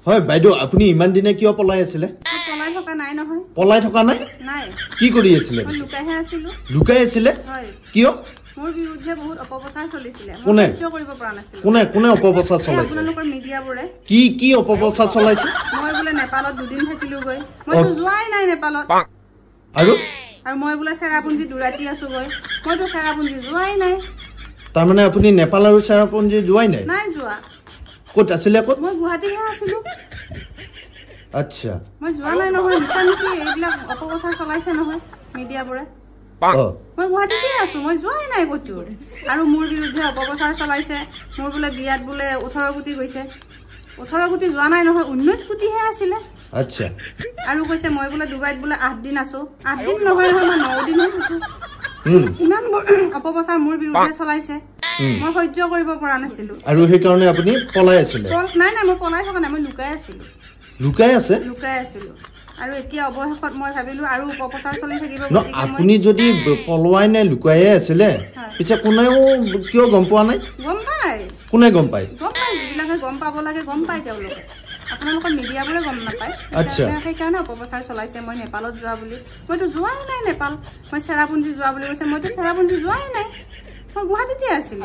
হয় বাইদেউ আপুনি ইমান দিনে কিয় পলাই আছিলে পলাই থকা নাই নহয় পলাই থকা নাই নাই কি কৰি আছিলে লুকাইহে আছিলো লুকাই আছিলে হয় কিয় মোৰ বিৰুদ্ধে বহুত অপপ্ৰচাৰ চলিছিলে কোনে সহ্য কৰিব পৰা নাছিলো কোনে অপপ্ৰচাৰ চলাইছে আপোনালোকৰ মিডিয়াবোৰে কি অপপ্ৰচাৰ চলাইছে মই বোলে নেপালত দুদিন থাকিলো গৈ মইতো যোৱাই নাই নেপালত আৰু মই বোলে চেৰাপুঞ্জী দুৰাতি আছো গৈ মইতো চেৰাপুঞ্জী যোৱাই নাই তাৰমানে আপুনি নেপাল আৰু চেৰাপুঞ্জী যোৱাই নাই নাই যোৱা ক'ত আছিলে ক'ত মই গুৱাহাটীহে আছিলো আচ্ছা মই যোৱা নাই নহয় মিছামিছি এইবিলাক অপপ্ৰচাৰ চলাইছে নহয় মিডিয়াবোৰে মই গুৱাহাটীতে আছো মই যোৱাই নাই ক'তো আৰু মোৰ বিৰুদ্ধে অপপ্ৰচাৰ চলাইছে মোৰ বোলে বিয়াত বোলে 18 কোটি গৈছে 18 কোটি যোৱা নাই নহয় 19 কোটিহে আছিলে আচ্ছা আৰু কৈছে মই বোলে ডুবাইত বোলে 8 দিন আছো 8 দিন নহয় মই 9 দিনহে আছো ইমান অপপ্ৰচাৰ মোৰ বিৰুদ্ধে চলাইছে মই সহ্য কৰিব পৰা নাছিলো আৰু সেই কাৰণে আপুনি পলাই আছিলে নাই মই পলাই থকা নাই মই লুকাই আছিলো আৰু এতিয়া অৱশেষত মই ভাবিলো আৰু অপপ্ৰচাৰ চলি থাকিব আপুনি যদি পলোৱাই নাই লুকাইয়ে আছিলে পিছে কোনেও কিয় গম পোৱা নাই কোনে গম পায় যিবিলাকে গম পাব লাগে গম পায় তেওঁলোকে আপোনালোকৰ মিডিয়াবোৰে গম নাপায় সেইকাৰণে অপপ্ৰচাৰ চলাইছে মই নেপালত যোৱা বুলি মইতো যোৱাই নাই নেপাল মই চেৰাপুঞ্জী যোৱা বুলি কৈছে মইতো চেৰাপুঞ্জী যোৱাই নাই মই গুৱাহাটীতে আছিলো